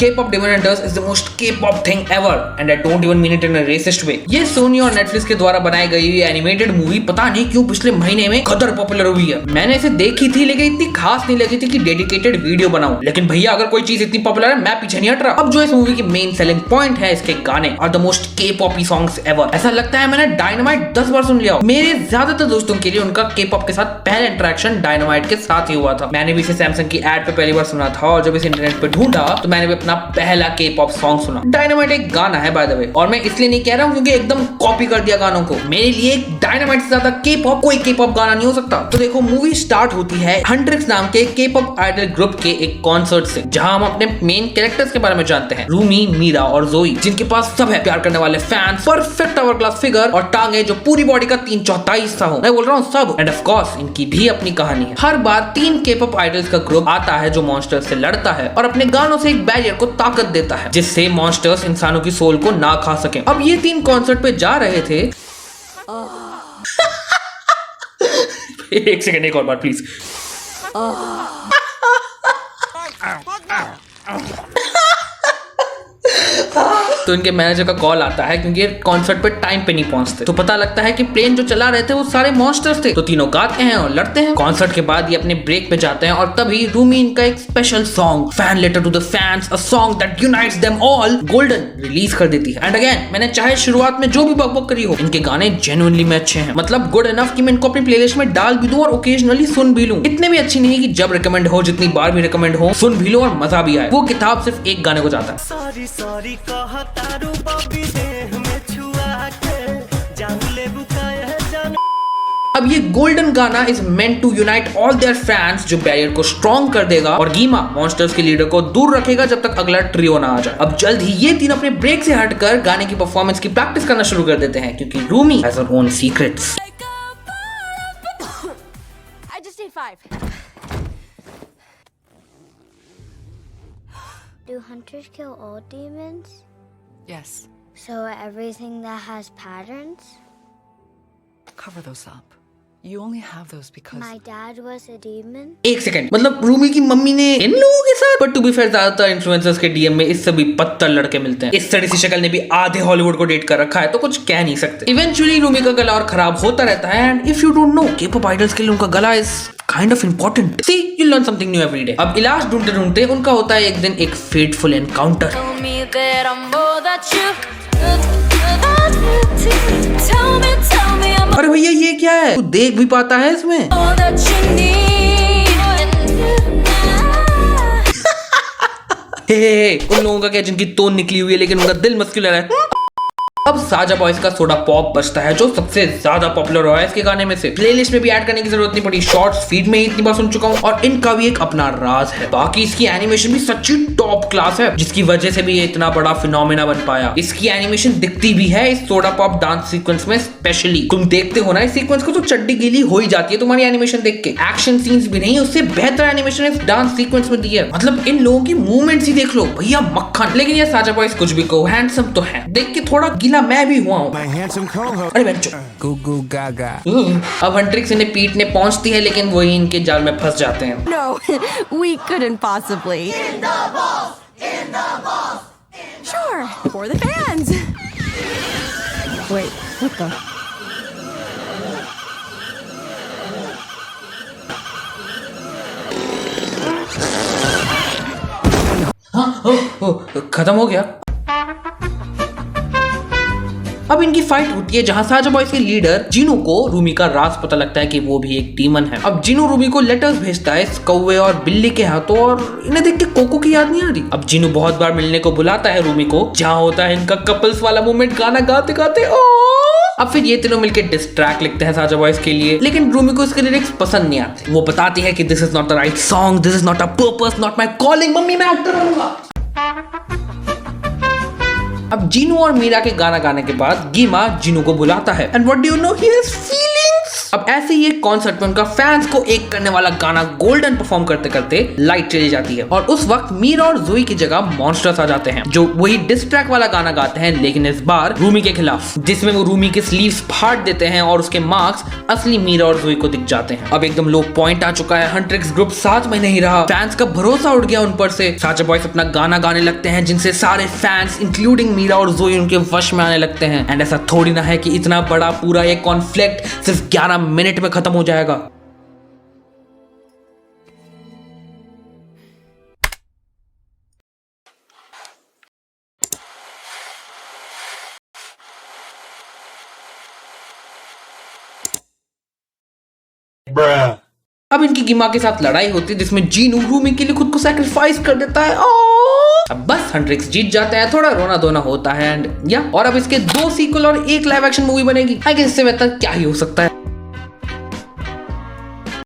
K-pop Demon Hunters is the most K-pop thing ever and I don't even mean it in a racist way. ये सोनी और Netflix के द्वारा बनाई गई ये एनिमेटेड मूवी पता नहीं क्यों पिछले महीने में कदर पॉपुलर हुई है। मैंने इसे देखी थी लेकिन इतनी खास नहीं लगी थी कि डेडिकेटेड वीडियो बनाऊं। लेकिन भैया अगर कोई चीज इतनी पॉपुलर है मैं पीछे नहीं हट रहा। अब जो इस मूवी की मेन सेलिंग पॉइंट है इसके गाने और the most K-pop songs ever. ऐसा लगता है मैंने डायनामाइट 10 बार सुन लिया हो। मेरे ज्यादातर दोस्तों के लिए उनका K-pop के साथ पहला इंटरेक्शन डायनामाइट के साथ ही हुआ था। मैंने भी इसे सैमसंग की एड पे पहली बार सुना था और जब इसे इंटरनेट पे ढूंढा तो मैंने भी अपना पहला K-pop सॉन्ग सुना। डायनामाइट एक गाना है बाय द वे और मैं इसलिए नहीं कह रहा हूँ क्योंकि एकदम कॉपी कर दिया गानों को। मेरे लिए डायनामाइट से ज्यादा K-pop कोई K-pop गाना नहीं हो सकता। तो देखो मूवी स्टार्ट होती है हंड्रिक्स नाम के K-pop आइडल ग्रुप के एक कॉन्सर्ट से जहां हम अपने मेन कैरेक्टर्स के बारे में जानते हैं, रूमी, मीरा और जोई, जिनके पास सब है, प्यार करने वाले fans, perfect hourglass figure और टांगे जो पूरी बॉडी का 3/4 हिस्सा हो। मैं बोल रहा हूँ सब। एंड ऑफ कोर्स इनकी भी अपनी कहानी है। हर बार 3 K-pop आइडल्स का ग्रुप आता है जो मॉन्स्टर से लड़ता है और अपने गानों से एक बैरियर को ताकत देता है जिससे मॉन्स्टर्स इंसानों की सोल को ना खा सके। अब ये 3 कॉन्सर्ट पे जा रहे थे। एक सेकंड, एक और बार प्लीज। तो इनके मैनेजर का कॉल आता है क्योंकि ये कॉन्सर्ट पे टाइम पे नहीं पहुंचते। तो पता लगता है कि प्लेन जो चला रहे थे वो सारे मॉन्स्टर्स थे। तो तीनों गाते हैं और लड़ते हैं। कॉन्सर्ट के बाद ये अपने ब्रेक पे जाते हैं और तभी रूमी इनका एक special song fan letter to the fans, a song that unites them all, Golden, release कर देती है। एंड अगेन मैंने चाहे शुरुआत में जो भी बकबक करी हो, इनके गाने जेन्युइनली में अच्छे हैं। मतलब गुड इनफ कि मैं इनको अपनी प्लेलिस्ट में डाल भी दूं और ओकेजनली सुन भी लूं। इतने भी अच्छी नहीं है कि जब रिकमेंड हो, जितनी बार भी रिकमेंड हो, सुन भी लो और मजा भी आए। वो किताब सिर्फ एक गाने को जाता है। अब ये गोल्डन गाना is meant to unite all their fans, जो बैरियर को स्ट्रॉन्ग कर देगा और गीमा मॉन्स्टर्स के लीडर को दूर रखेगा जब तक अगला ट्रियो ना आ जाए। अब जल्द ही ये तीन अपने ब्रेक से हटकर गाने की परफॉर्मेंस की प्रैक्टिस करना शुरू कर देते हैं क्योंकि Rumi has her own secrets. I just ate 5. Do hunters kill all demons? Yes. So everything that has patterns? Cover those up. You only have those because My dad was a demon? एक second, मतलब रूमी की mummy ने इन लोगों के साथ। But to be fair ज्यादातर influencers के DM में इससे भी पत्थर लड़के मिलते हैं। इस तरह सी शक्ल ने भी आधे हॉलीवुड को डेट कर रखा है तो कुछ कह नहीं सकते। इवेंचुअली रूमी का गला और खराब होता रहता है and if you don't know, K-pop idols के लिए उनका गला is kind of important. See you learn something new every day. अब इलाज ढूंढते ढूंढते उनका होता है एक दिन एक फेटफुल एनकाउंटर। अरे भैया ये क्या है? तू देख भी पाता है इसमें? उन लोगों का क्या जिनकी तोन निकली हुई है लेकिन उनका दिल मस्कुलर है। अब साजा बॉयज का सोडा पॉप बचता है जो सबसे ज्यादा पॉपुलर हुआ है इसके गाने में से। प्लेलिस्ट में भी ऐड करने की जरूरत नहीं पड़ी, शॉर्ट्स फीड में ही इतनी बार सुन चुका हूँ और इनका भी एक अपना राज है। बाकी इसकी एनिमेशन भी सच्ची टॉप क्लास है जिसकी वजह से भी ये इतना बड़ा फिनोमेना बन पाया। इसकी एनिमेशन दिखती भी है इस सोडा पॉप डांस सीक्वेंस में स्पेशली। तुम देखते हो ना इस सीक्वेंस को तो चड्डी गीली हो ही जाती है तुम्हारी एनिमेशन देख के। एक्शन सीन्स भी नहीं, उससे बेहतर एनिमेशन इस डांस सीक्वेंस में दी है। मतलब इन लोगों की मूवमेंट्स ही देख लो भैया, मक्खन। लेकिन ये साजा बॉयज कुछ भी कहो, हैंडसम तो है। देख के थोड़ा गीला मैं भी हुआ हूँ। अरे बेंचो गू गू गागा। अब हंट्रिक्स इन्हें पीटने पहुंचती है लेकिन वही इनके जाल में फंस जाते हैं। No, we couldn't possibly. Sure, for the fans. Wait, what the? खत्म हो गया। अब इनकी फाइट होती है जहां साजा बॉयज के लीडर जिनू को रूमी का राज पता लगता है कि वो भी एक डीमन है। अब जिनू रूमी को लेटर्स भेजता है इस कौवे और बिल्ली के हाथों और इन्हें देख के कोको की याद नहीं आ रही। अब जिनू बहुत बार मिलने को बुलाता है रूमी को, जहां होता है इनका कपल्स वाला मोमेंट गाना गाते गाते। अब फिर ये तीनों मिलकर डिस ट्रैक लिखते हैं साजा बॉयज के लिए लेकिन रूमी को इसके लिरिक्स पसंद नहीं आते। वो बताती है कि this is not the right song, this is not a purpose, not my calling. Mummy मैं एक्टर बनूंगा। अब जीनू और मीरा के गाना गाने के बाद गीमा जीनू को बुलाता है and what do you know, he has feelings. अब ऐसे ही एक कॉन्सर्ट में उनका फैंस को एक करने वाला गाना गोल्डन परफॉर्म करते करते लाइट चली जाती है और उस वक्त मीरा और जोई की जगह मॉन्स्टर्स आ जाते हैं जो वही डिस ट्रैक वाला गाना गाते हैं, लेकिन इस बार रूमी के खिलाफ, जिसमें वो रूमी के स्लीव्स फाड़ देते हैं और उसके मार्क्स असली मीरा और जोई को दिख जाते हैं। अब एकदम लो पॉइंट आ चुका है, हंट्रिक्स ग्रुप साथ में नहीं रहा, फैंस का भरोसा उठ गया उन पर से। साचा बॉयज अपना गाना गाने लगते हैं जिनसे सारे फैंस इंक्लूडिंग मीरा और जोई उनके वश में आने लगते हैं। एंड ऐसा थोड़ी ना है कि इतना बड़ा पूरा एक कॉन्फ्लिक्ट सिर्फ 11 मिनट में खत्म हो जाएगा। अब इनकी गिमा के साथ लड़ाई होती है जिसमें जीनू रूमी के लिए खुद को सैक्रिफाइस कर देता है। अब बस हंट्रिक्स जीत जाता है, थोड़ा रोना धोना होता है एंड या और अब इसके 2 सीक्वल और 1 लाइव एक्शन मूवी बनेगी। आई गेस इससे बेहतर क्या ही हो सकता है।